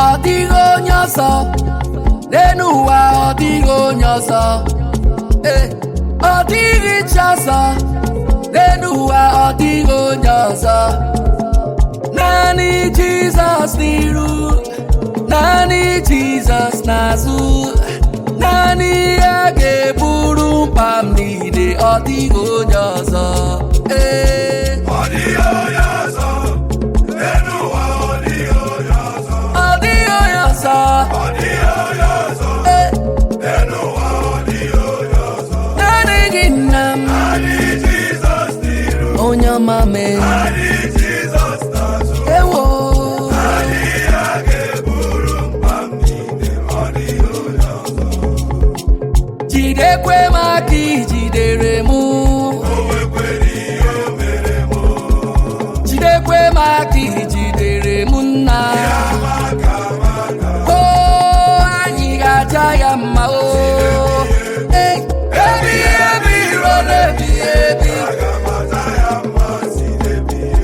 Ọdịgo onye ọzọ n'elu ụwa, ọdịgo onye ọzọ. Ọdịghị chi ọzọ n'elu ụwa, ọdịgo onye ọzọ. Naanị Jizọs n'iru, naanị Jizọs n'azụ. Naanị ya ga-eburu mkpa m niile, ọdịgo onye ọzọ. Ọdịgo onye ọzọ n'elu ụwa, ọdịgo onye ọzọ. Ọdịgo onye ọzọ. Ọdịgo onye ọzọ n'elu ụwa, ọdịgo onye ọzọ. Naanị gị nna m, Naanị Jizọs n'iru, onye ọma mee. naanị Jizọs n'azụ. Ewo. Naanị ya ga-eburu mkpa m niile, ọdịgo onye ọzọ. Jidekwe m aka ijidere m, O nwekwara ihe o mere m. jidekwe m aka ijidere m nna. Maka O anyị ga-aja ya mma o. Ebighị ebi ruo n'ebighị ebi. aga m aza ya mma si n'ebighị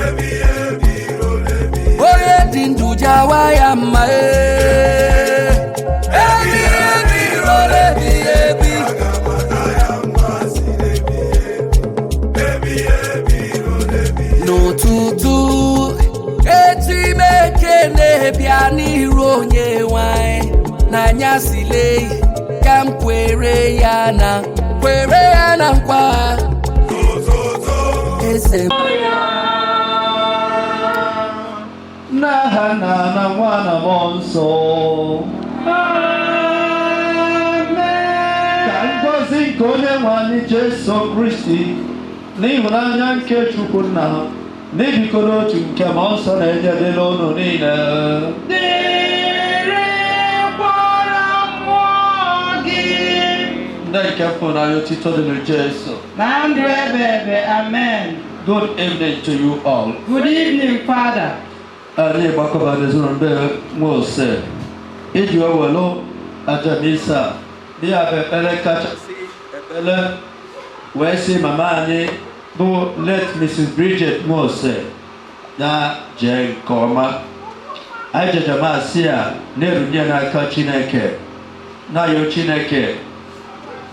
ebighị ebi ruo n'ebighị. Onye dị ndụ jawa ya mma ebighị ebi ruo n'ebighị ebi. Aga m aza ya mma si n'ebighị ebighị ebi ruo n'ebighị. N'ụtụtụ eji m ekele bịa n'iru onye nwanyị n'anyasị lee ka m kwere ya na nkwa eze m. N'aha Nna na Nwa na Mmụọ Nsọ. Ka ngọzi nke onye nwe anyị Jesu Kristi na ịhụnanya nke Chukwu Nna na ibikọ n'otu nke Mmụọ Nsọ na-enyedela unu niile. Ndị nke mfụnanya otito dịrị Jesu. Na ndụ ebe ebe, amen. Good evening to you all. Good evening, Father. Anyị gbakọba n'ezinụlọ ndị Nwose iji ewelu aja misa dị a bụ ekpere kachasị ekpere wee sị mama anyị bụ late Mrs. Bridget Nwose na jee nke ọma. Anyị jejamasị a na-erunye n'aka Chineke na-ayọ Chineke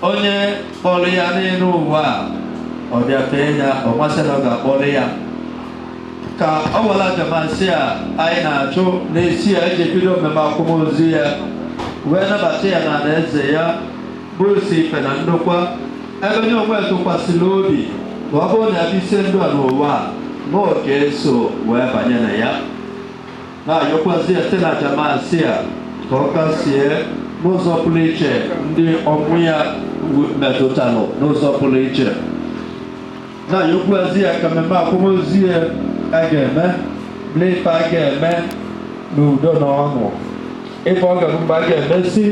onye kpọrọ ya n'elu ụwa ọ bịafee ya ọ masị na ọ ga-akpọrọ ya ka ọ wela jamasị a anyị na-achụ n'esi ya eji bido mmemme akwamozu ya wee nabata ya na alaeze ya bụ si ife na ndokwa ebe onye onwe tụkwasịrị obi ma ọ bụrụ na ya bụ isi ndụ a n'ụwa ma ọ ga-eso wee banye na ya na-ayọkwazi ya site na jamasị a ka ọ kasie n'ụzọ pụrụ iche ndị ọmụ ya metụtalụ n'ụzọ pụrụ iche na-ayọkwazi ya ka mmemme akwamozu ya a ga-eme n'ife a ga-eme n'udo na ọṅụ ife ọ ga-abụ mgbe a ga-emesi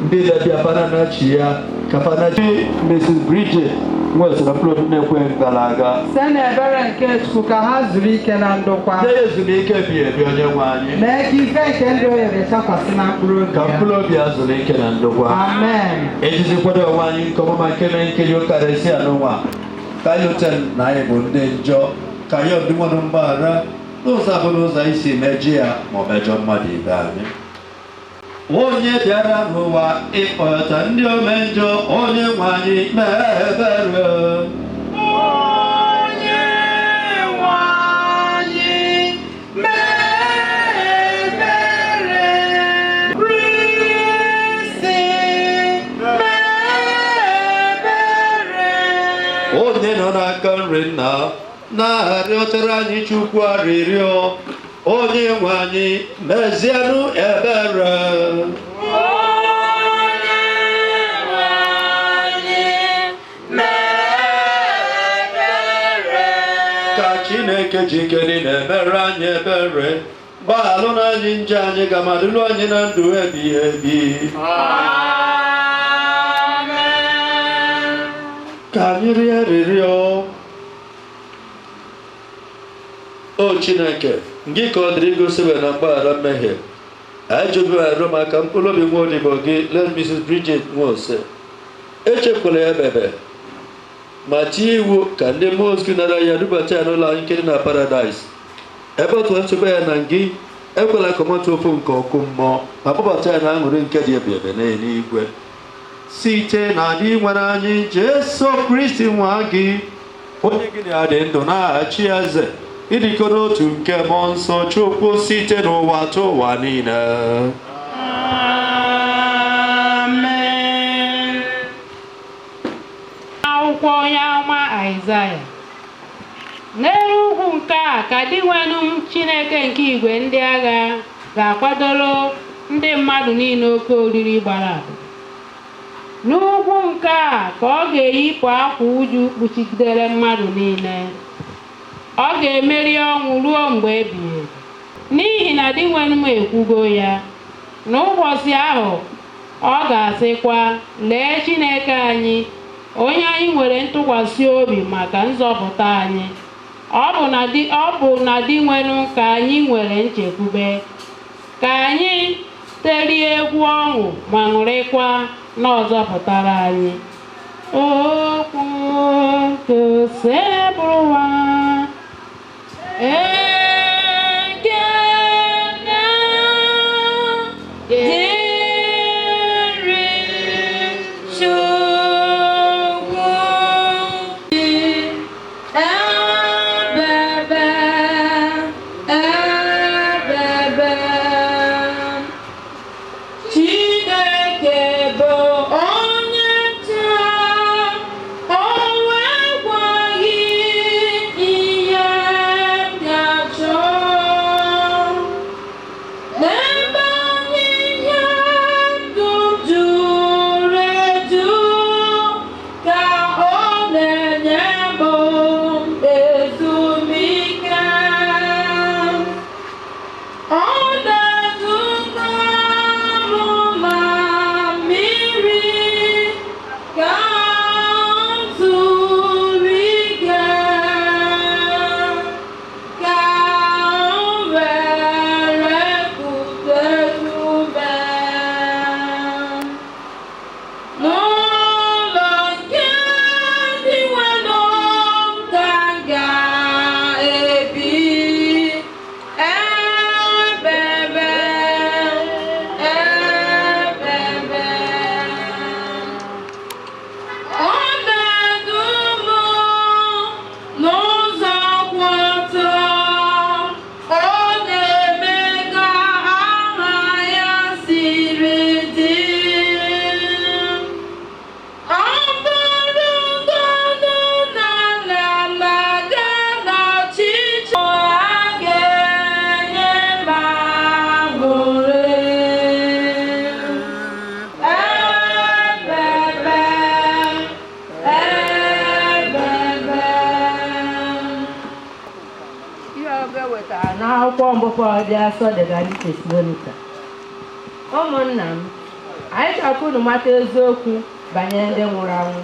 ndị lebịa pananachi ya ka panachi Mrs. Bridget nwesịrị mkpụrụ na-ekwe gara aga Site n'ebere nke Chukwu ka ha zuru ike na ndokwa. ndị ezumike bi ebi onye nwe anyị Mee ka ife nke ndị o nyere chakwasị na mkpụrụ obi ka ya. mkpụrụ obi a zụrụ ike na ndokwa Amen. ejizikwado onwe anyị nke ọmụma nke na nkeji ụkarịsị a n'ụwa ka anyị lụte na anyị bụ ndị njọ ka anyị ọdịnwanụ mgbaghara n'ụzọ abụla ụzọ anyị si meji ya ma ọ mejọ mmadụ ibe anyị. Onye bịara n'ụwa ịkpọta ndị ome njọ, onye nwe anyị mee ebere. Onye nwe anyị mee ebere. Kristi mee ebere. Onye nọ n'aka nri nna na-arịọtara anyị Chukwu arịrịọ, onye nwe anyị mezienụ ebere. Ka Chineke jikere na-emere anyị ebere, gbaalụ na anyị njọ anyị gamadụlụ anyị na ndụ ebighị ebi. Ka anyị rịọ arịrịọ. O Chineke, gị ka ọ dịrị igosibe na mgbaghara mmehie, anyị jụbụ arịọ maka mkpụrụ obi nwa odibo gị let Mrs. Bridget Nwose. Echekwala ya bebe ma tie iwu ka ndị mmụọ ozi nara ya dubata ya n'ụlọ anyị nke dị na Paradaịs ebe otu nchebe ya na gị ekwela ka ọmata ofu nke ọkụ mmụọ ma kpọbata ya na aṅụrị nke dị ebebe n'eluigwe site na adị nwere anyị Jesu Kristi nwa gị onye gị na-adị ndụ na-achị eze ịdịkọ n'otu nke mmụọ nsọ Chukwu site n'ụwa atọ ụwa niile. Amen. Akwụkwọ onye amụma Aịzaya. N'elu ugwu nke a ka dị nwenu Chineke nke igwe ndị agha ga-akwadoro ndị mmadụ niile oke oriri gbara abụọ. N'ugwu nke a ka ọ ga-eyipụ akwa uju kpuchigidere mmadụ niile. Ọ ga-emeri ọnwụ ruo mgbe ebighị ebi. N'ihi na dị nwenu m ekwugo ya. N'ụbọchị ahụ ọ ga-asịkwa, lee Chineke anyị, onye anyị nwere ntụkwasị obi maka nzọpụta anyị. Ọ bụ na dị nwenu ka anyị nwere nchekwube. Ka anyị terie egwu ọṅụ ma ṅụrịkwa na ọ zọpụtara anyị. Okwu nke bụrụwa n'akwụkwọ mbụ dị asọ degara Tesalonika. Ụmụnna m, anyị chọrọ unu mata eziokwu banyere ndị nwụrụ anwụ,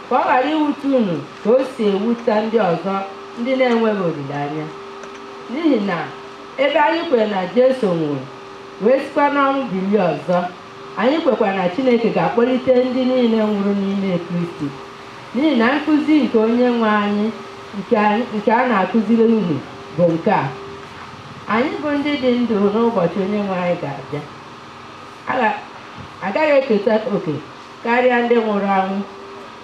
ka ọ ghara iwute unu ka o si ewute ndị ọzọ ndị na-enweghị olileanya. N'ihi na ebe anyị kwere na Jesu nwụrụ wee sikwa n'ọnwụ bilie ọzọ, anyị kwekwara na Chineke ga-akpọlite ndị niile nwụrụ n'ime Kristi. N'ihi na nkụzi nke onye nwe anyị nke a na-akụziri unu bụ nke a: anyị bụ ndị dị ndụ n'ụbọchị onye nwe anyị ga-abịa agaghị eketa oke karịa ndị nwụrụ anwụ,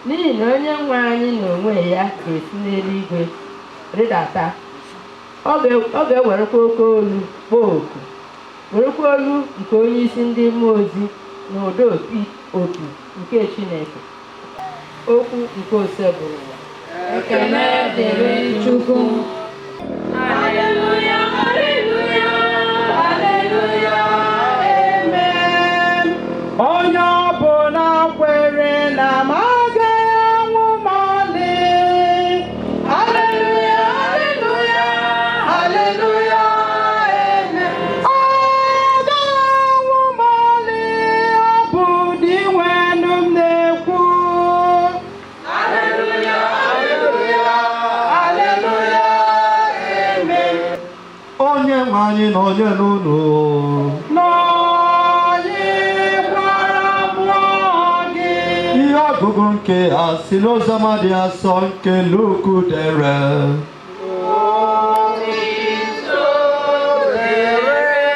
n'ihi na onye nwe anyị n'onwe ya ga-esi n'eluigwe rịdata. Ọ ga-ewerekwa oke olu kpọọ oku, werekwa olu nke onye isi ndị mmụọ ozi na ụda opi nke Chineke. Okwu nke ose bụrụ ụwa. Ekele dịrị Chukwu. Haleluya, haleluya, haleluya, amen. Onye ọbụla kwere na m agaghị anwụ ma ọlị. Haleluya, haleluya, haleluya, amen. Ọ gaghị anwụ ma ọlị, ọ bụ dị nwenu m na-ekwu. Haleluya, haleluya, haleluya, amen. Onye nwe anyị na onye n'ụlọ Nọnyekwara mmụọ gị. ihe ọgụgụ nke a si n'oziọma dị asọ nke Luku dere. Kristo dere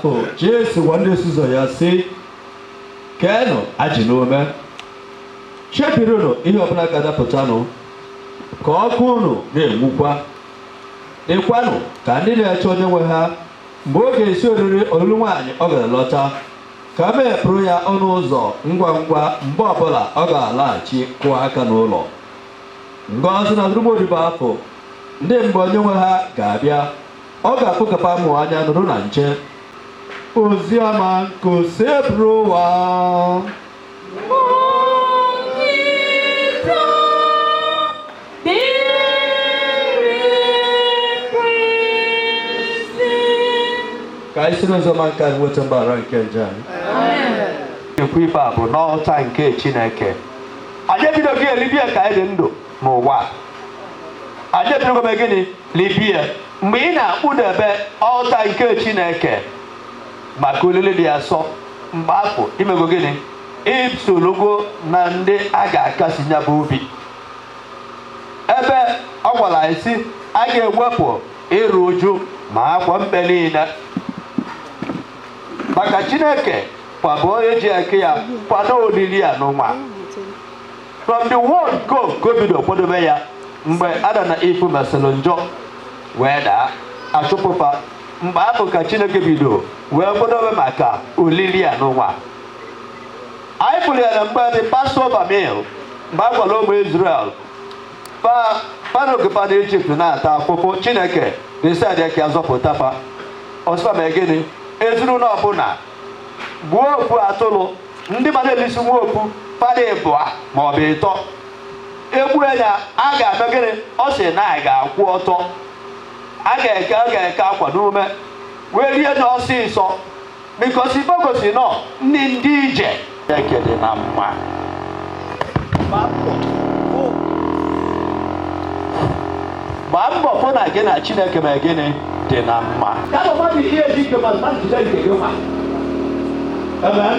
afọ Jesu gwa ndị nzuzo ya sị keenụ ajị n'ome chebirinụ ihe ọbụla ga-adapụtanụ ka ọkụ unu na-enwukwa dịkwanụ ka ndị na-eche onye nwe ha mgbe ọ ga-esi oriri olulu nwaanyị ọ ga-alọta ka mepụrụ ya ọnụ ụzọ ngwa ngwa mgbe ọbụla ọ ga-alaghachi kụọ aka n'ụlọ ngọzi na ndụmọdụ afọ ndị mgbe onye nwe ha ga-abịa ọ ga-akpụkọpa mụ anya nụrụ na nche oziọma nke oseburu ụwa ka anyị si n'ụzọma nke anyị nweta mgbahara nke nje anyị ekwu ife a bụ n'ọta nke Chineke anyị ebidoghị elibie ka anyị dị ndụ n'ụwa anyị ebidoghị gịnị libie mgbe ị na-akpụdebe ọta nke Chineke maka olile dị asọ mgbe afọ imego gịnị isologo na ndị a ga-akasi nya bụ obi ebe ọ gwara anyị sị a ga-ewepụ ịrụ uju ma akwa mbe niile maka Chineke kwabụ onye ji eke ya kwado olili ya n'ụwa from the word go bido kwadobe ya mgbe Adam na Eve mesịrị njọ wee daa achụpụpa mgbe ahụ ka Chineke bido wee kwadobe maka olili ya n'ụwa anyị pụrụ ya na mgbe dị Passover meal mgbe a gwara ụmụ Israel panogpa na Ijipt na-ata afụfụ Chineke desaidị ka ya zọpụta fa ọsịpa ma gịnị ezinụlọ ọbụla gbuo ofu atụrụ ndị mmadụ elisi nwa ofu fada ịbụa ma ọ bụ ịtọ egbue ya a ga-eme gịnị ọ sị na a ga-akwụ ọtọ a ga-eke akwa n'ume wee rie ya ọsịsọ bikosi bogosi nọ ndị ije ekele na mma gbaa mbọ fụ na gị na Chineke ma gịnị dị na mma Amen.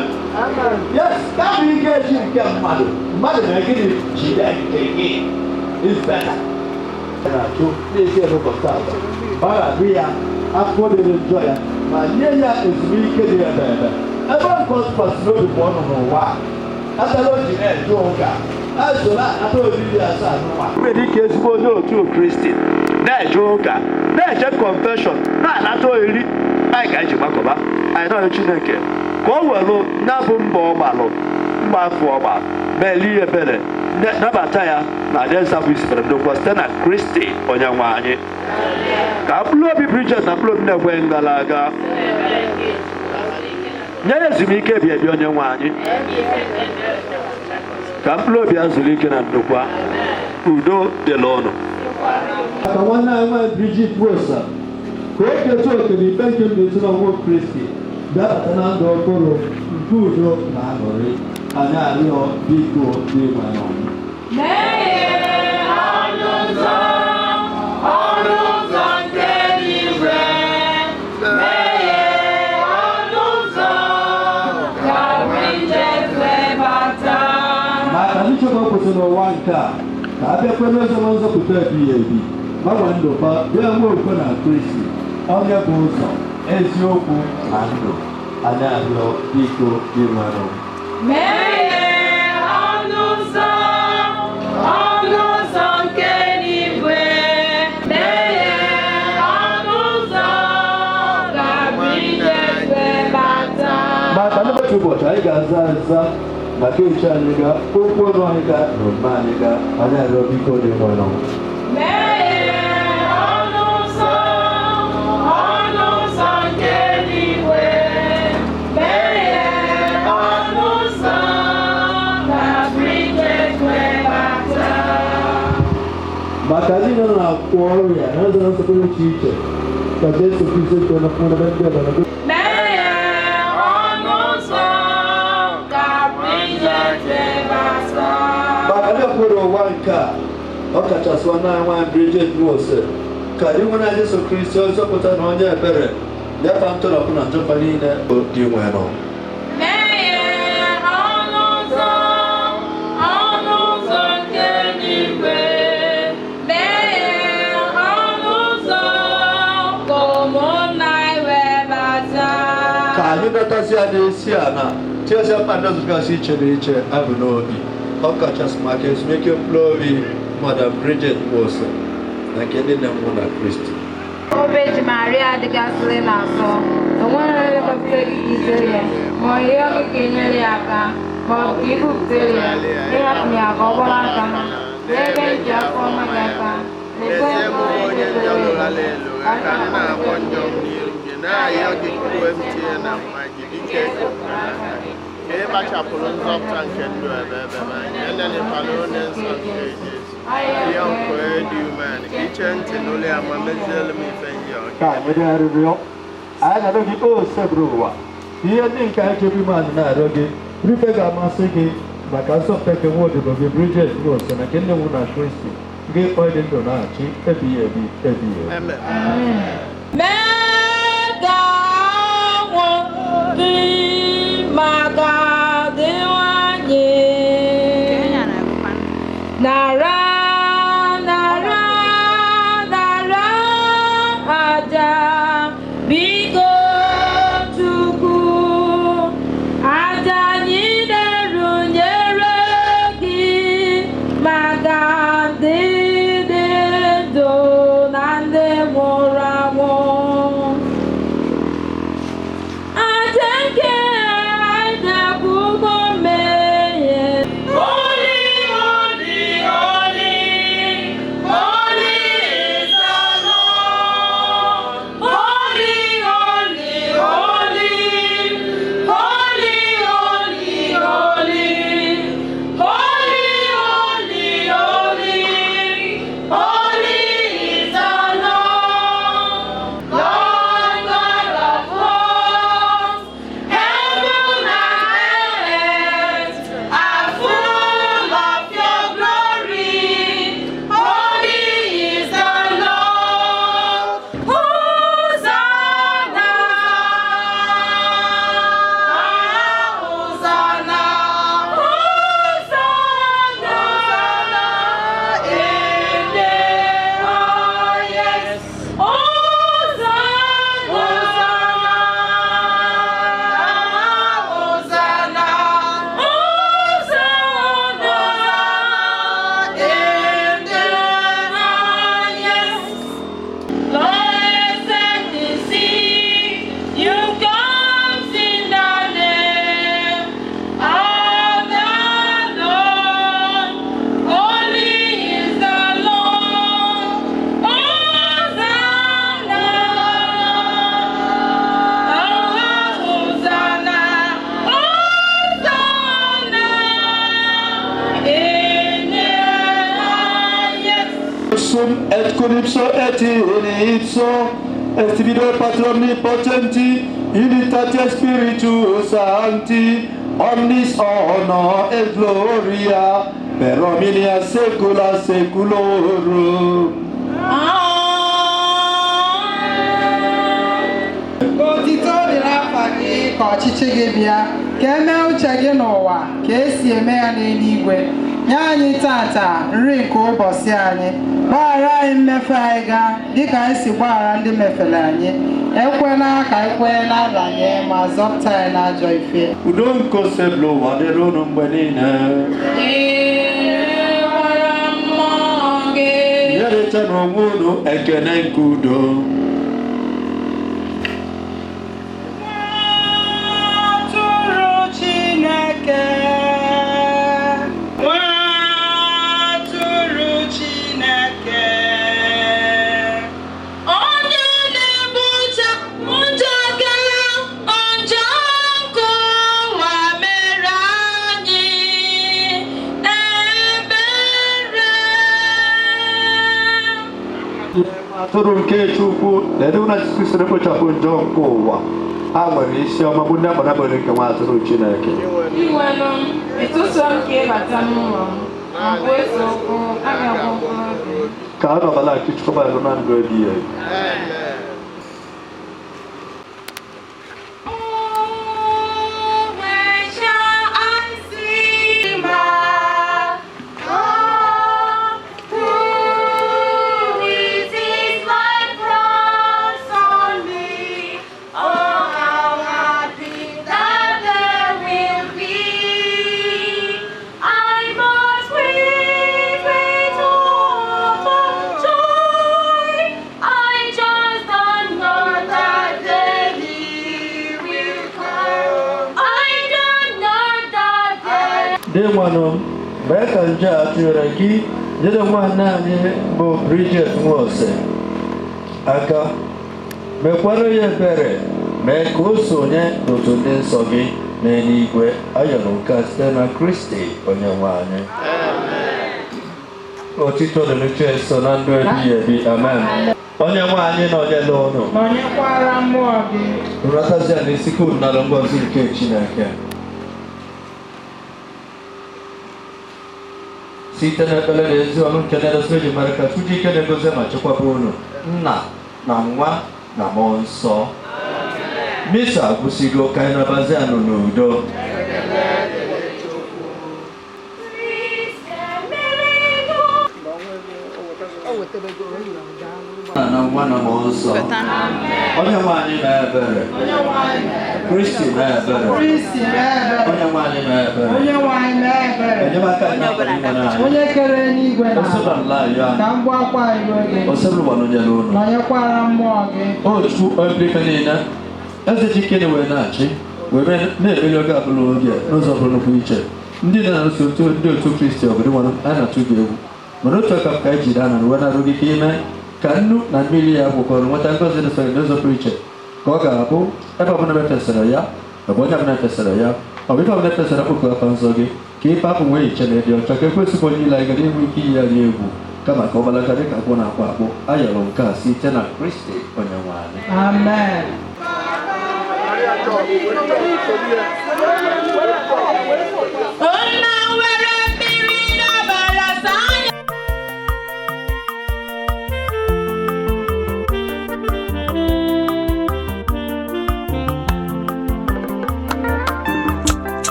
Yes, that we get you get mad. Mad na gịnị Chineke is better. So please hear no contact. Bara bia afọ de enjoy ya ma nye ya ezumike dị ebe ebe cospas no be one n'ụwa atalo ji na-ejo ụka azola atọ obidi asa n'ụwa nwere ike ezigbo onye otu Kristi na-ejo ụka na-eje confession na-anata ori anyị ga-eji gbakọba anyị nọ Chineke ka o welu na-abụ mbọ ọgbalụ mgbafu ọgba meli ebere nabata ya na adịza bụ isitere ndokwa site na Kristi onye nwe anyị ka mkpụrụ obi Bridget na mkpụrụ obi na-ekwe ngalaga nye ya ezumike ebi ebi onye nwe anyị ka mkpụrụ obi azụrụ ike na ndokwa udo dịla ọnụ ka nwanne anyị nwaanyị Bridget Wosa ka o ketu oke na ikpe nke mmetu n'ọnwụ Kristi bịabata na ndụ ọhụrụ nke udo na aṅụrị anyị arịọ biko dị nwere ọnwụ maka ndị chọrọ kwụsị n'ụwa nke a ka a bịakwa n'ụzọ nzọpụta ebighị ebi gbanwe ndụkwa bịa nwe okwe na Kristi onye bụ ụzọ eziokwu na ndụ anyị arịọ biko dị nwere ọnwụ maka n'ụbọchị ụbọchị anyị ga-aza aza maka echi anyị ga okwu ọnụ anyị ga na omume anyị ga anyị arịọ biko dị nwere ọnwụ maka ndị nọ na-akwụ ọrụ ya na ụzọ nsọpụrụ iche iche ka Jesu Kristo nke na mkpụrụ ebe ndị ọbara maka ndị okpuru ụwa nke a ọ kachasị nwanne anyị nwaanyị Bridget Wosa ka dị nwere Jesu Kristo nzọpụta na onye ebere bịafa ntọrọpụ na njọpa niile dị nwere Kazi Adesiana, tears up and does gas each and each, I will know it. How catch us, Marcus, make your glory, Madam Bridget Wilson, like any Namona Christi. Obey Maria the Gasolina, so the one of the easier, more young Kenya, more people tell you, they have me a gobble and come, they can just for my gaffa. They et conipso et in ipso est video patroni potenti unitate spiritus sancti omnis honor et gloria per omnia saecula saeculorum. Otito dị n'afa gị ka ọchịchị gị bịa ka e mee uche gị n'ụwa ka esi eme ya n'eluigwe. Nye anyị tata nri nke ụbọchị anyị. Gbaghara anyị mmefu anyị gaa dịka anyị si gbaghara ndị mefere anyị. Ekwela ka anyị kwee n'abanye ma zọpụta anyị n'ajọ ife. Udo nke osebụla ụwa dịrị unu mgbe niile. Nyerịta n'onwe unu ekene nke udo. Atụrụ nke Chukwu na-ede na Jisọs na-ekpochapụ njọ nke ụwa. Ha nwere isi ọma bụ ndị agbara nke nwa atụrụ Chineke. Iwenụ ịtụsọ nke ịbata n'ụlọ m ma bụ eso okwu agagwa mkpụrụ obi. Ka a nọbala nke Chukwu bara na ndụ ebighị ebi. Oh, how happy that aka nje a tụnyere gị nyere nwanne anyị bụ Bridget Nwose aka mekwara ya ebere mee ka o sonye n'otu ndị nsọ gị n'eluigwe ayọrọ nke a site na Kristi onye nwe anyị. Otito dịrị Jesu na ndụ ebighị ebi. Amen. Onye nwe anyị nọnyere unu. Nọnyekwara mmụọ gị. Nratazia n'isi ka unu nara ngọzi nke Chineke. Site n'ekpere na ezi ọrụ nke na-eresịrị eji mere ka Chukwu ike na-egozi ma chekwaba unu Nna na Nwa na Mmụọ Nsọ. Misa agwụsịgo ka anyị nabazi anụ n'udo. Na Nwa na Mmụọ Nsọ. Onye nwe anyị mee ebere. Kristi mee ebere. Onye nwe anyị mee ebere. Enyemaka anyị na-akpali onye kere n'igwe na ka mgbu akwa iwe gị nọnyekwara mmụọ gị. O Chukwu ebirika niile eze Chikene wee na-achị wee na-emeli oge abụla oge n'ụzọ bụrụ iche ndị na-arụsi ndị otu Kristi obodo nwere a na-atụ gị egwu mana otu aka ka anyị jiri ana wee na-arụ gị ka ime ka nnu na mmiri ya gwụkọrọ nweta ngozi dịsara n'ụzọ pụrụ iche ka ọ ga-abụ ebe ọbụla mefesara ya ọ bụ onye ọbụla efesara ya ọ bụ ife ọbụla efesara kpụkọ afọ nsọ gị ka ife apụ nwee iche na ịdị ọcha ka ekwesịbụ onye ile anyị gara inwe ike iyi ya rie egwu kama ka ọ gbalaga dị ka akpụ na-akpụ akpụ ayọrọ nke a site na Kristi onye nwe anyị. Amen.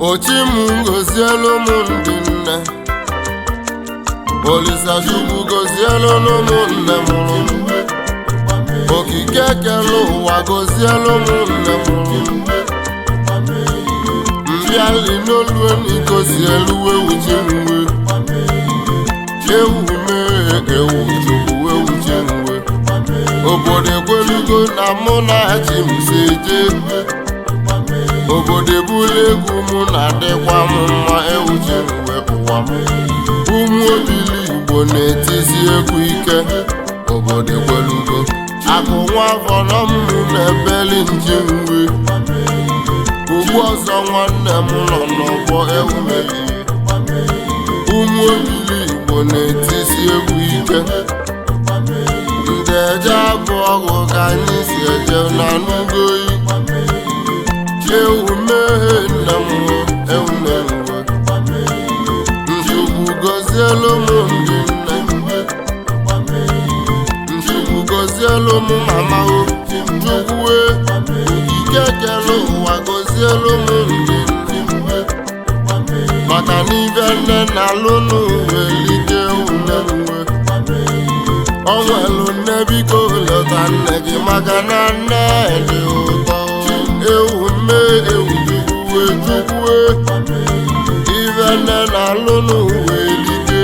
Ochimu gozielu ụmụ ndị nne Olisa Chukwu gozielu ụmụ nne mụrụ Okike kere ụwa gozielu ụmụ nne mụrụ Mbịali n'olu eni gozielu ewu chinwe Ewu mee ewu Chukwu ewu chinwe Obodo ekwelugo na mụ na chi m si eje obodo ebule egwu mụ na-adịkwa m mma ewuche uwe ụwa m ụmụ obili Igbo na-etisi egwu ike obodo ekwelugo akụ nwa afọ nọ mmụ na-ebeli nji nwe ugbu ọzọ nwanne m nọ n'ọgbọ ewumeghị ụmụ obili Igbo na-etisi egwu ike ndị eje abụ ọgụ ka anyị si eje na n'ugoyi ewu mmehie nna m ewu na-ewe Chukwu gozielu m ndị nne Chukwu gozielu m mama o Chukwu okike kere ụwa gozielu m ndị nne maka na ibe nne na-alụ n'uwe like uwe o nwelu nne biko lọta nne gị maka na nne dị ụtọ ewu mee ewu Chukwu ibe nne na-alụ n'uwe like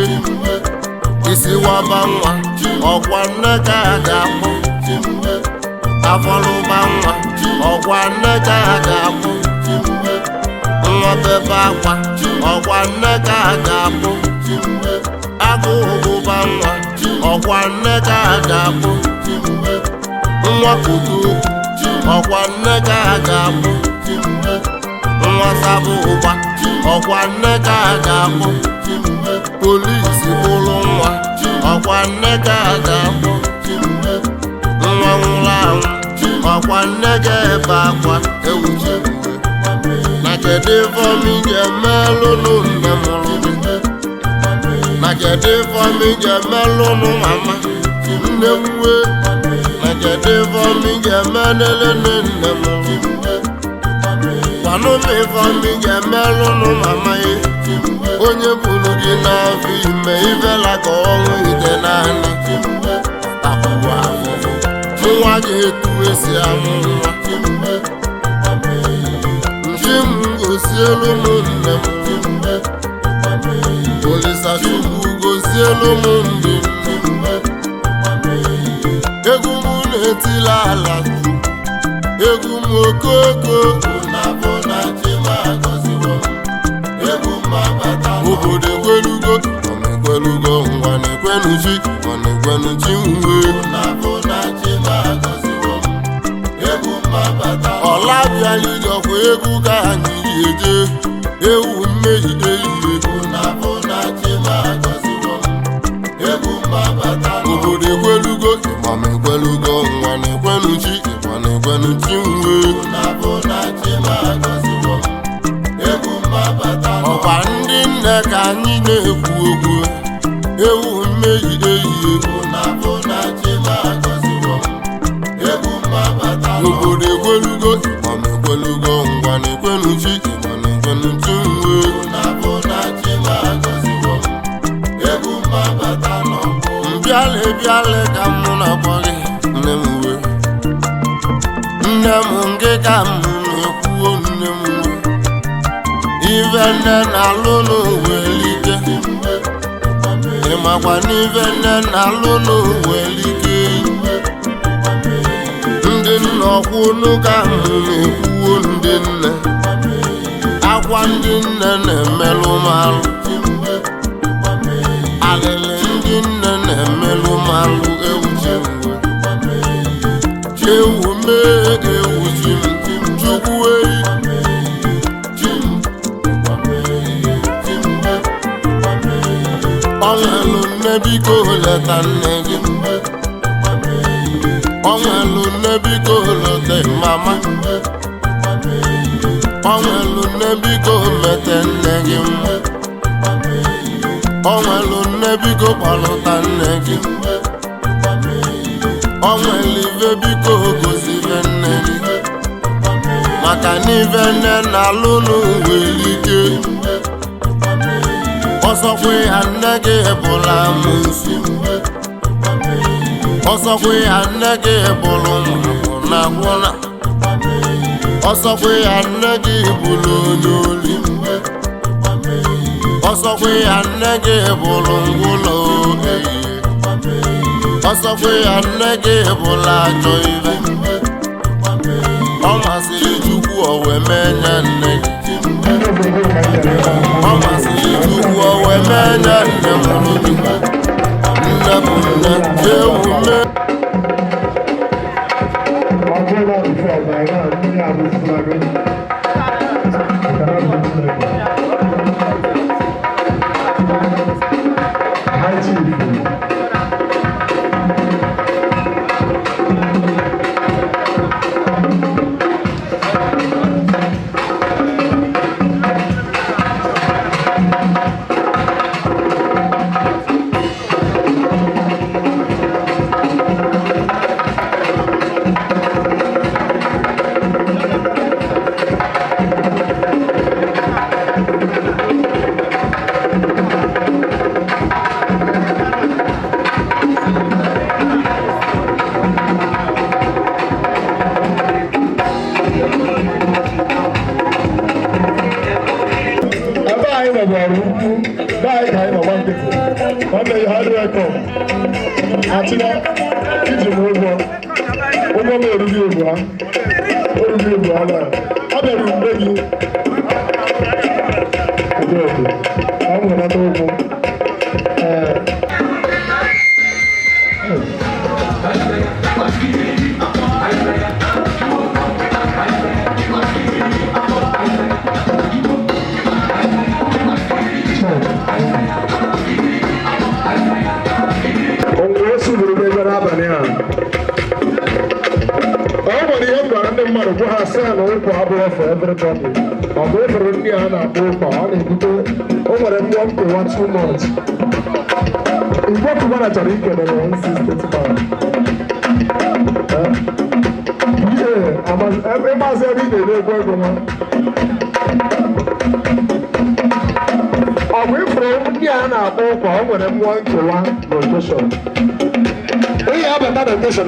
isi waba nwa ọkwa nne ka a ga-akpụ afọlụba nwa ọkwa nne ka a ga-akpụ nwa bebe akwa ọkwa nne ka a ga-akpụ agụ ụbụba nwa ọkwa nne ka a ga-akpụ nwa kudu ọkwa nne ka a ga-akpụ nwa sabụ ụba ọkwa nne ka a ga-akpụ polisi bụrụ nwa ọkwa nne ka a ga-akpụ nwa nwụrụ anwụ ọkwa nne ga-ebe akwa ewuche na kedu ifeọma ị ga-emelụ nne mụrụ na kedu ifeọma ị ga-emelụ mama nne nwe na kedu ifeọma ị ga-emelele nne mụrụ kwanụ m ifeọma ị ga-emelụ mama ya onye buru gị n'afọ ime ifela ka ọnwụ ide naanị nwa ga-etu esi amụ nwa nchi m gosielu m nne m Olisa Chukwu gosielu m ndị nne egwu m na-etila ala egwu m okoko na chima gọziwo egwu m abata obodo ekwelugo ekwelugo ngwa na-ekwenu chi ma na-ekwenu chi nwe na chima gọziwo egwu m abata ọla bịa ijọkwa egwu ka anyị ji eje ewu mmehie ihe na chima gọziwo egwu m abata obodo ekwelugo ma ekwelugo ngwa na-ekwenu chi ma na-ekwenu chi nwe na chima gọziwo egwu m abata ọkwa ndị nne ka anyị na-ekwu okwu ewu mmehie ihe na chima gọziwo egwu m abata obodo ekwelugo ma ekwelugo ngwa na-ekwenu chi ma na-ekwenu chi nwe na chima gọziwo egwu m abata mbịale ka m na-akpọ gị nne m uwe nne m nke ka m na-ekwuo nne m uwe ife nne na-alụ n'uwelike ịmakwa n'ife nne na-alụ n'uwelike ndị nna ọkwụnụ ka m na-ekwuo ndị nne akwa ndị nne na-emelụ m alụ alịlị ndị nne na-emelụ m alụ ewu mee ewu chi m chukwu eyi ọnwelụ nne biko leta nne gị ọnwelụ nne biko leta mama ọnwelụ nne biko mete nne gị ọnwelụ nne biko kpọlụta nne gị ọnwelụ ife biko gozive nne gị maka n'ife nne na-alụ n'uwelike ọsọkwa ya nne gị bụla amụsị ọsọkwa ya nne gị bụrụ na gwụna ọsọkwa ya nne gị bụrụ onye oli ọsọkwa ya nne gị bụrụ ngwụlọ ehihie ọsọkwa ya nne gị bụla ajọ ibe ọ masịrị Chukwu o wee mee nye nne gị ọ masịrị Chukwu o wee mee nye nne mụrụ gị nne bụ nne ewu mee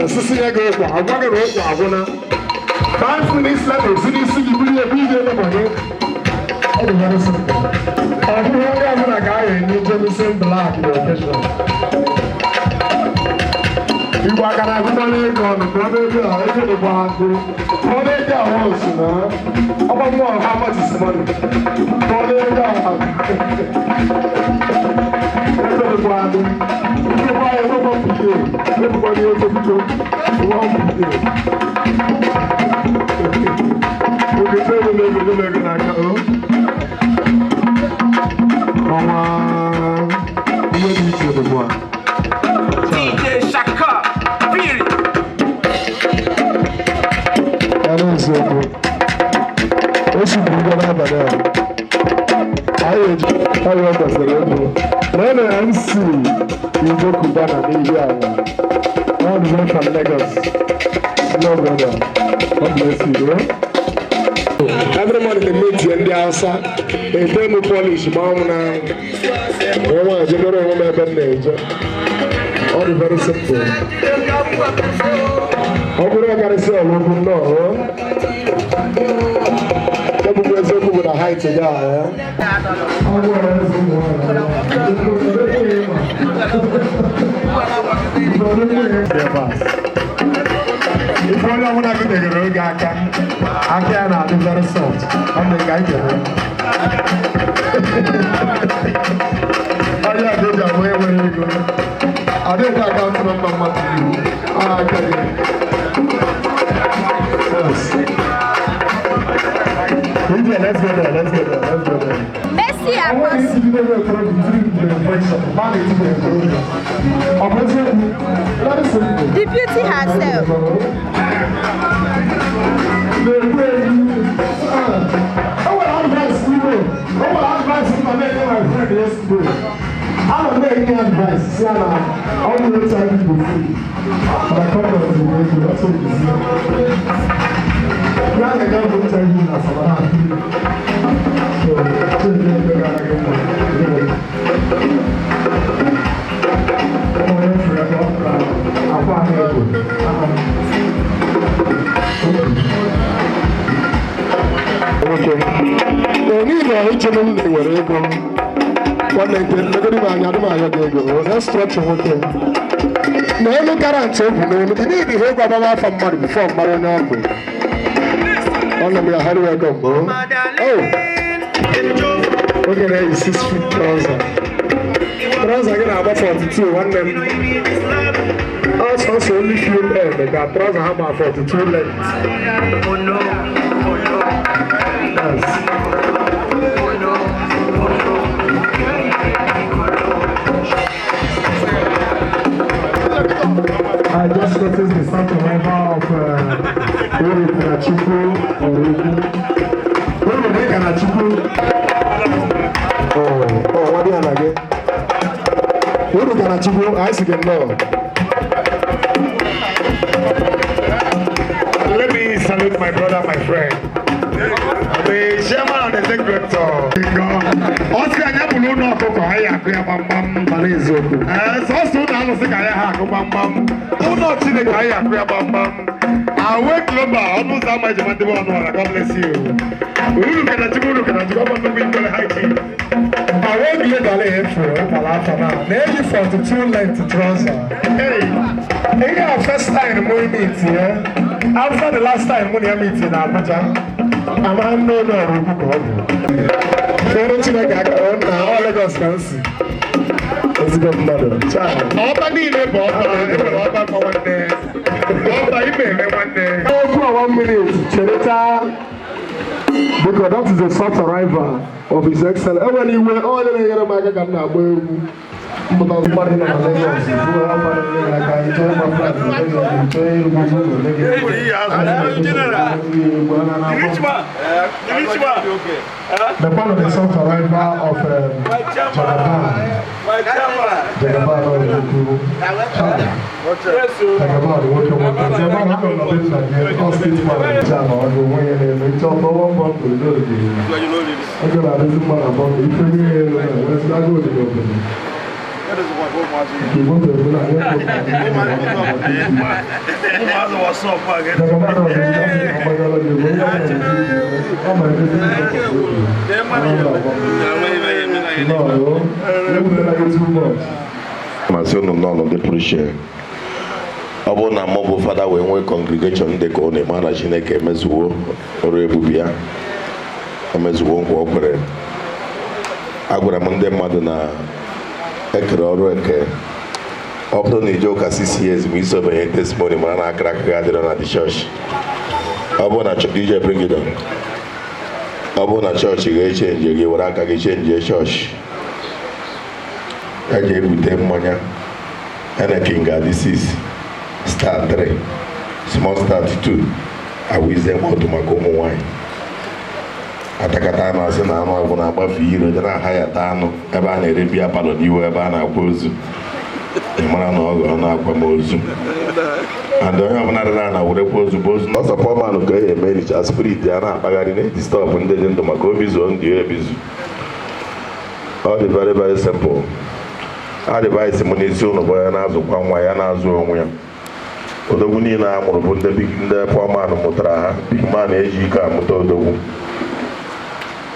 osisi ya ga-ekwa agwa gị na ụkwa agwụna 5 minutes later osiri isi gị buru ebe ije n'ụbọchị ọ dị very simple ọhụrụ onye ọbụla ga-ahụ enye Jameson Black the occasion Igbo aka na-agụkwala ego ọnụ ka ọ na-ebe a ego dịkwa agụ ka ọ na-ede ahụ osu na ọgba mmụọ ha machisi mmadụ ka ọ na-ede ahụ ego dịkwa agụ ndịkwa ya ego mpụte ebukwa na ego biko ụwa mpụte ogete ego na-ego ego n'aka ọnwa ihe dị iche dịkwa DJ Shaka, feel it. eziokwu o sibugo n'abalị a anyị ọrịa kwesịrị ịbụ na ọ na MC Igbo Cubana n'ihi ala all the way from Lagos no brother God bless you every morning they meet ndị Hausa ete m polish ma ọnwụ na nwa ejebere onwe m ebe m na-eje ọ dị very simple ọ bụrụ ọkarịsị ọgwụgwụ nnọọ ebubo eziokwu bụ na haiti ga ahụ ife onye ọbụla gị degere oge aka ya na-adị very soft ọ dị ka anyị kere onye adịghị abụ enwere ego adịghị akaụntụ na mma mmadụ aka gị let's go there. Messi Abbas. Deputy herself. I'm not making advice. See, I'm going to tell people free. But I come to the way to that's what you see. I'm going to tell you that I'm not free. So, okay. One night, nobody man, I don't know. Let's stretch your hotel. No, no guarantee. No, you need to hear about from money before Maranako. On the how do I go? Oh, okay, there is 6 feet trouser. Trouser again about 42. One them. Also, only few there. They got trouser about 42 length. Oh no. Yes. I just noticed the start arrival of Uri Kanachuku or Uri Kanachuku. Oh, what do you have again? Uri Kanachuku, I see them now. Let me salute my brother, my friend. The chairman and the secretary. Oscar Nyabulo no koko haya kwa bambam balezoku. So now no sika haya ko bambam. Uno chile haya kwa bambam. Awe global almost how much money one one. God bless you. Ulu kana chukuru bambam bin kole haiki. Awe global efo balafa na. Nearly 42 length trouser. Hey. It's our first time we meet here. After the last time we meet in Abuja. I'm no Fẹ́rẹ́ tí wọ́n gàgà ọ̀ nà ọ́ Lagos kan sí. Ezigbo mmadụ. Ọba niile bụ ọba enwere ọba ka nwanne. Ọba ibe eme nwanne. Okwu a 1 minute cherịta because that is a short arrival of His Excellency. Enwere iwe onye na-enyere m aka ka m na-agba egwu. Mpụta mmadụ nọ na Lagos bụ ọgbara ndị na-aga ịchọ ịgba flat na Lagos ịchọ ịrụgbu ụlọ Lagos. The part of the soft arrival of Jagaban Masị unu nọ n'ọnọdụ pụrụ iche ọ bụrụ na mụ bụ fada wee nwee congregation dị ka ọ na-eme na Chineke emezuwo ọrụ ebube ya, emezuwo nkwa o kwere. Agwara m ndị mmadụ na ekere ọrụ eke. Ọ bụrụ na ije ụka 6 years ma iso banye testimony mara na akara aka adịrọ na the church. Ọ bụrụ na DJ bring it on. Ọ bụrụ na chọọchị ga-echenji gị, were aka gị chenjie chọọchị. Ya ji ebute mmanya Anakin ga-adị 6, star 3, small star 2, awize mọdụ maka ụmụ nwanyị. Atakata anụ asị na anụ agwụ na-agbafe iro je na-aha ya taa anụ ebe a na-ere biya palọ n'iwu ebe a na-akwa ozu. Ị mara na ọ ga akwamozu. And onye ọbụla dara na werekwa ozu bụ ozu. Ọsọ pọmanụ ka e eme richa spirit ya na-akpagharị na-edistọpụ ndị dị ndụ maka obi zuo ndị ebizu. Ọ dị very very simple. Advice m n'isi ụlọ bụ ya na-azụkwa nwa ya na-azụ onwe ya. Odogwu niile a mụrụ bụ ndị pọmanụ mụtara ha. Big man eji ike amụta odogwu.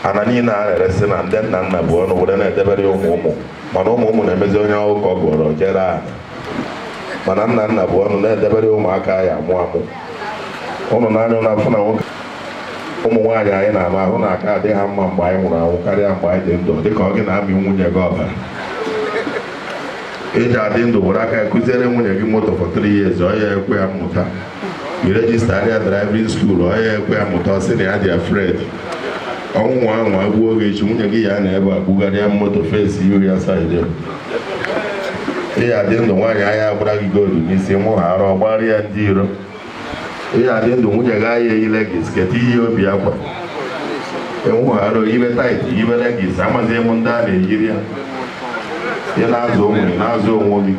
Ana niile a na-eresi na ndị nna nna bụ ọnụ were na-edebere ụmụ mana ụmụ na-emezi onye ụkọ gụrụ jere aha. Mana nna nna bụ ọnụ na-edebere ụmụaka ya amụ amụ. Ụnụ n'anya na-afụ na nwoke ụmụ nwaanyị anyị na-ama ahụ na aka adịghị ha mma mgbe anyị nwụrụ anwụ karịa mgbe anyị dị ndụ, dịka ọ gị na-amị nwunye gị ọbara. Eji adị ndụ were aka ya kụziere nwunye gị moto for 3 years, ọ ya ekwe ya mmụta. I rejista driving school, ọ ya ekwe ya mmụta, ọ sị na ya dị afraid. Ọnwụ ahụ agbuo oge echi nwunye gị ya na-ebe agbugharịa moto fesi ihu ya saịdị. Ihe adị ndụ nwaanyị ahịa agbara gị goolu n'isi mụ ha arụ ọgbarịa ndị iro. Ihe adị ndụ nwunye gị ahịa eyile gị sketi ihe obi akwa. Enwu ha arụ ibe tait ibere gị amaghị m ndị a na-eyiri ya. Ị na-azụ onwe na-azụ onwe gị.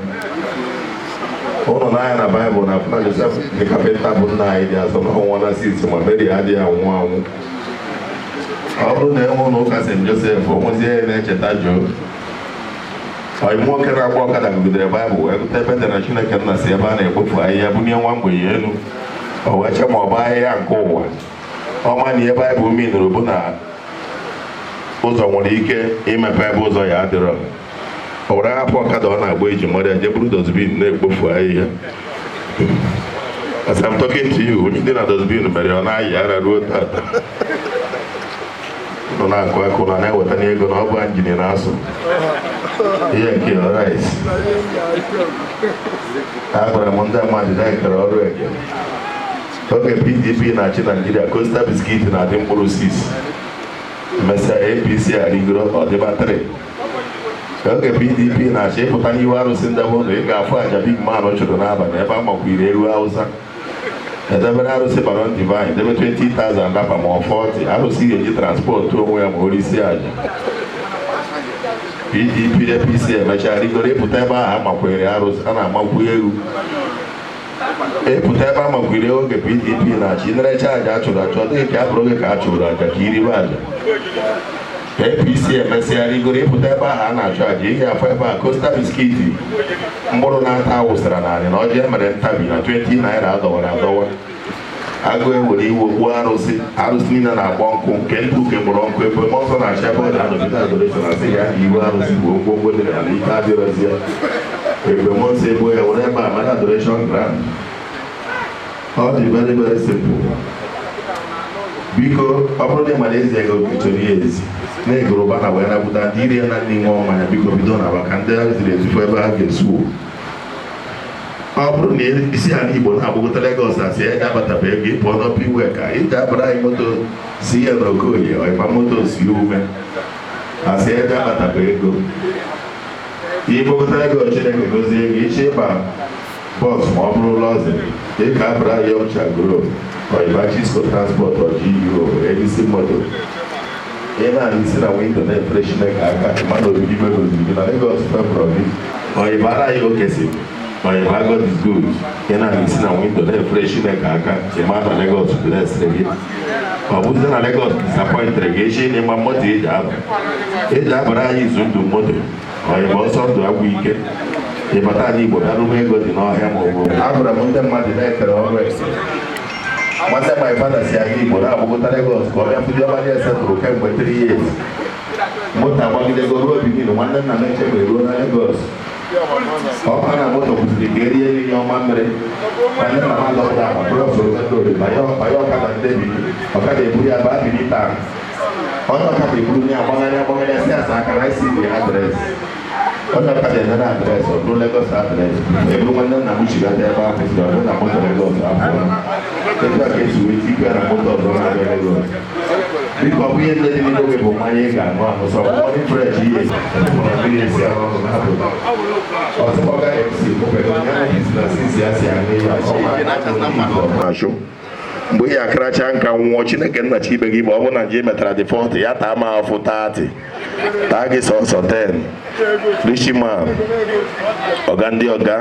Ụlọ n'anya na Baịbụl na Funa Josef dị kapịnta bụ nna anyị dị asọ na ọnwa na 6 ma Meri adịghị anwụ anwụ. Ọ bụrụ na enwe ụlọ ụka St. Joseph onwezie na-echeta Job. Ọyị nwoke na-agba ọkada gụgidere Baịbụl wee gụta ebe dị na Chineke nna si ebe a na-ekpofu ahịhịa bunye nwa mgbenye elu. O wee che ma ọ bụ ahịhịa nke ụwa. Ọma na ihe Baịbụl minụrụ bụ na ụzọ nwere ike imepe ebe ụzọ ya adịrọ. O were hapụ ọkada ọ na-agba eji mmadụ eje buru dozbin na-ekpofu ahịhịa. As I'm talking to you, onye dị na dozbin mere ọ na-ayị ara ruo tata. Nọ na-akụ akụ na na-eweta n'ego na ọ bụ injin na-asụ. Ihe nke rice. Agwara m ndị mmadụ na-ekere ọrụ eke. Oge PDP na-achị Nigeria, Coastal Biscuit na-adị mkpụrụ 6. Mesịa APC arịgoro ọdịba 3. Oge PDP na-achị ịpụta n'ihu arụsị ndị ụlọ ị ga-afụ aja big man chụrụ n'abalị ebe a makwiri eru Hausa. Edebere arụsị Baron Divine debe 20,000 rapa ma ọ 40. Arụsị ga-eji transport onwe ya ma o risi aja. PDP APC emechaa rigoro ịpụta ebe ahụ amakwere arụsị a na-amakwu egwu. Ịpụta ebe amakwere oge PDP na-achị nerecha aja a chụrụ achụ dịghị ka a bụrụ oge ka a chụrụ aja ka iribe aja. APC emesịa rigoro ịpụta ebe ahụ a na-achụ aja ihe afọ ebe a Coastal Biscuit mkpụrụ na-ata awụsara narị na ọjị emere ntabi na 20 naira adọwara adọwa. Agụ ewere iwe okpu arụsị niile na-agba nkụ nke ndị uke gbọrọ nkụ ebe ọzọ na-achị ebe ọ na-anọgide adoration asị ya na iwe arụsị bụ ngwongwo dị n'ala ike adịrọzi ya. Ebe mọnsọ ebo ya were ebe a mara adoration grand. Ọ dị very very simple. Biko ọ bụrụ na ịmara ezi ego chọrọ ihe ezi na-egoro ụba na wee nabuta ndị iri ya na ndị nwe mmanya biko bido na maka ndị ziri etufu ebe ha ga-esuwo. Ọ bụrụ na isi ala Igbo na-agbagota Lagos asị ya ga-abatabe ego ịpụọ n'ọpụ iwe ka iji abara anyị moto si ya na Okoye ọịba moto si ume asị ya ga-abatabe ego. Igbagota Lagos Chineke gozie ego iche ịba bọs ma ọ bụrụ lọzi dịka abara ya ọcha gro ọịba Chisco transport ọjiyo ebisi moto. Ị na-alụ isi na windo na-efere Chineke aka mmadụ obibi megoziri na Lagos febụrụ gị ọịba ara ya okesi ọyịba God is good. Ị na-alụ isi na windo na-efere Chineke aka ịma na Lagos blesịrị gị. Ọ bụzi na Lagos disappointere gị echi n'ịgba moto eji abara anyị izu ndụ moto ọyịba ọsọ ndụ agwụ ike. Ịbata ala Igbo darụma ego dị n'ọhịa ma ọ bụ abụra m ndị mmadụ na-ekere ọrụ esi. Nwanne my father si aga Igbo na-agbagota Lagos ka ọ bịa fụdị ọbara esetụrụ kemgbe 3 years. Moto agbagidego ruo Benin nwanne nna m echebe ruo na Lagos. ọkụ na moto kwụsịrị ka erie nri ọma mmiri anyị na mmadụ ọbụla akpapụrụ ọsoro metode banye ọkada ndebi ọkada eburu ya baa biri taa onye ọkada eburu ya agbagharị si asa akara isi dị adresị onye ọkada enere adresị ọ bụrụ Lagos adresị eburu nwanne nna m chigata ebe ahụ si ọdụ na moto Lagos afọ etu a ka esi wee tikwe na moto ọzọ na-abịa Lagos biko ọ bụ ihe ndị dị n'oge bụ mmanya ị ga-aṅụ aṅụ sọ ọdị fresh ihe mmiri esi ahụ ọgụ na-apụta ọzọkwaga MC kpọpere onye ahụ isi na sisi ya si aṅụ ihe ọchụ mgbe ihe akaracha nka nwụọ Chineke nna chi ibe gị ma ọ bụ na nje metara dị 40 ya taa ma afụ 30 taa gị sọsọ 10 Rishiman ọga ndị ọga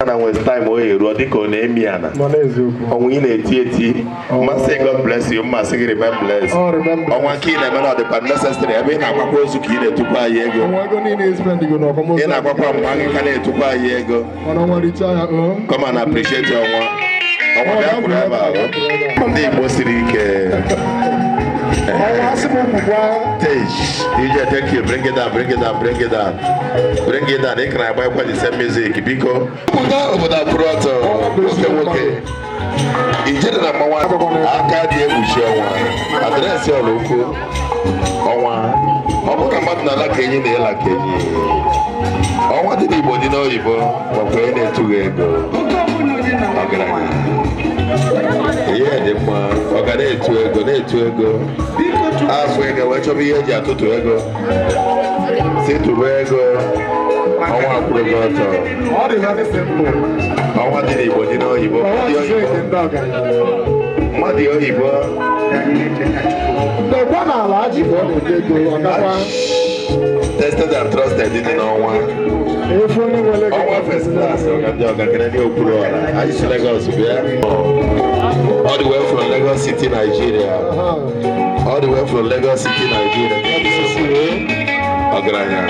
a na nwezi taịm o eruo dịka ọ na-emi ana ọnwụ ị na-eti eti mmasị God bless you mmasị gị remain blessed ọnwa nke ị na-eme na ọdịkwa necessary ebe ị na-agbakwa ozu ka ị na-etukwa anyị ego ị na-agbakwa mgbe anyị ka na-etukwa anyị ego come and appreciate ọnwa bịa kwuru ebe ahụ ndị Igbo siri ike DJ, thank you. Bring it down. They can buy quite the same music. Biko. Obodo Proto. Okay. Ijere na mwa aka dị egwuchi ọnwa. Adreesị ọlụkwu ọnwa. Ọ bụ ka mmadụ na-ala ka enyi na-ela ka enyi. Ọnwa dị n'Igbo dị n'oyibo makwa onye na-etughị ego. Ọgaranya. Ihe dị mma. Ọ ga na-etu ego. Afọ ego wee chọba ihe eji atụtụ ego si tụba ego ọnwa kwụrụ gị ọtọ ọnwa dị n'Igbo dị n'oyibo mmadụ oyibo tested and trusted dị n'ọnwa first class ndị ọgagara ndị okpuru ọra anyị si Lagos bịa all the way from Lagos City, Nigeria. All the way from Lagos City, Nigeria. Ọgaranya.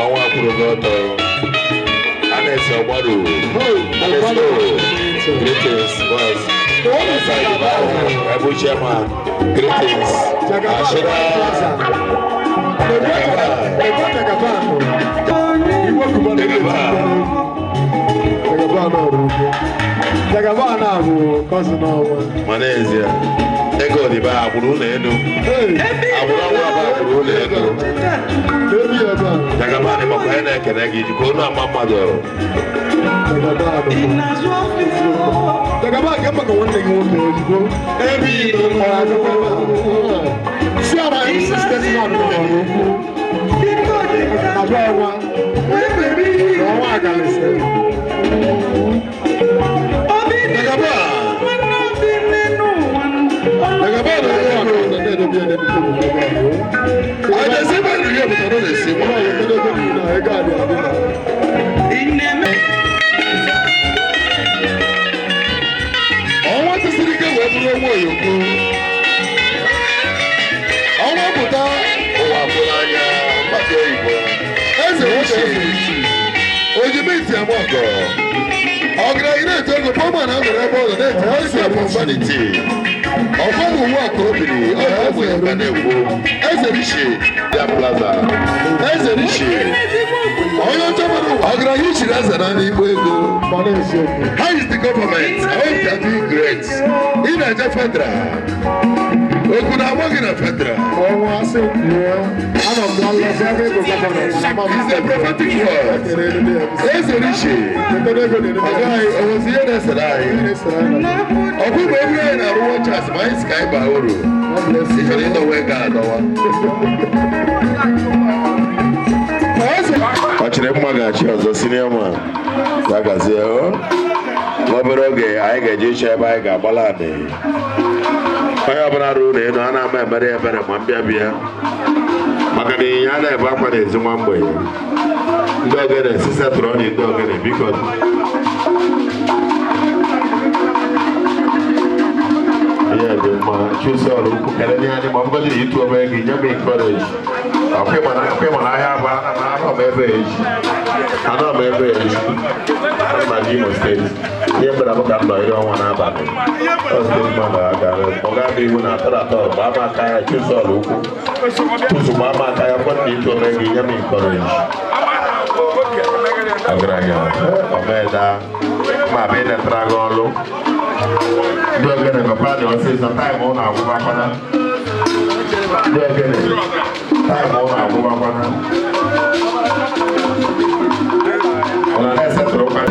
Ọnwa kwuru n'ọtọ. Anes Ọgbaru. Greetings, boys. Ebu Chairman. Greetings. Ashira. Jagabana bụ cousin ọnwa. Malaysia. Ego dị ba agbụrụ ụlọ elu. Agbụrụ ọnwa ba agbụrụ ụlọ elu. Jagabana makwa ya na-ekene gị jikọ ọnụ ama mmadụ. Jagabana ka maka nwanne gị nwoke ojikọ. Ebe ị nọ si ara insistence na ọdụ ọrụ okwu. Abụọ ọnwa. Ọnwa agalịsị. Ọnwa tụsịrị ike wee bụrụ onwe oyoko ọnwa pụta ụwa bụrụ anya mgbata oyibo eze ochie ojibiti amọgọ ọgaranya na-eto ego pọma na anọrọ ebe ọzọ na-eto esi abụ vanity ọfọmụ uwe ọka obiri ọfọmụ ya ka na-ekwu eze rishi ya plaza eze rishi onye ọchọbara ọgaranya ichiri eze na n'igbo ego how is the government? I hope they are doing great. Ị na-eje federal okwu na-agba gị na federal is a prophetic word eze rishi ọgaghị ozi ihe na-esere anyị ọkwa igbe ebiri anyị na-arụ wọchas ma anyị si ka anyị baa uru ịchọrọ ịdọwa ego adọwa ọchịrị mma ga-achị ọzọ sinema ya gazie n'obere oge anyị ga-eje iche ebe anyị ga-agbala anị onye ọbụla ruo na elu a na-ama emere ebere ma mbịa bịa maka na ịnyịnya a na-ebe akwa n'ezi nwa mgbenye ndị ogene si setụrụ ọnyị ndị ogene biko ihe dị mma chụsị ọrụ ukwu kere nye anyị ma ọ bụgodị na itu ome gị nye m encourage ọkwa ịmara ahịa bụ anọ m ebe eji na Imo steeti ihe mgbere abụ ka m nọ iri ọnwa n'abalị ọsịtị mmadụ agara ọ gaghị iwu na atọrọ atọ gbaa m aka ya chụsọl ukwu chụsụ gbaa m aka ya kwentị ịchụ ome gị nye m nkọreji ọgaranya omeda ma bụ ịnetara gị ọlụ ndị ogene papa dị ọsịsọ taịm ụlọ agwụgwakwana ndị ogene taịm ụlọ agwụgwakwana ọ na-esetụrụ kwa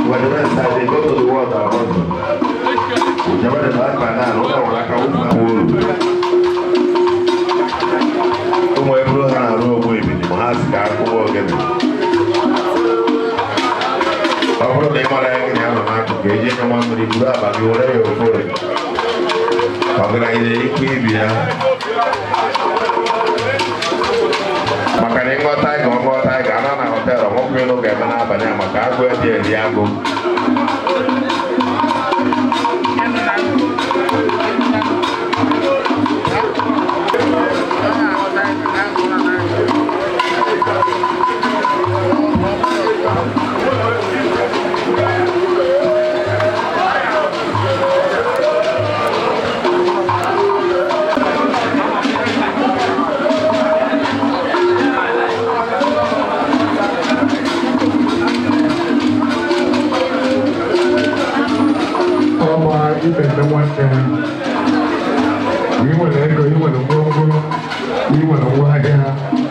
When the rest side they go to the water, never the black banana, no like a woman. Como é pro Hana Robo e Bini, mas cá como alguém. O problema é que não há porque ele não manda de cura para que o rei o fore. Agora ele que via. Makanya ngotai karena na hotel mau kilo kayak mana banyak maka gue dia aku. You want to go, you want to go, you want to go again.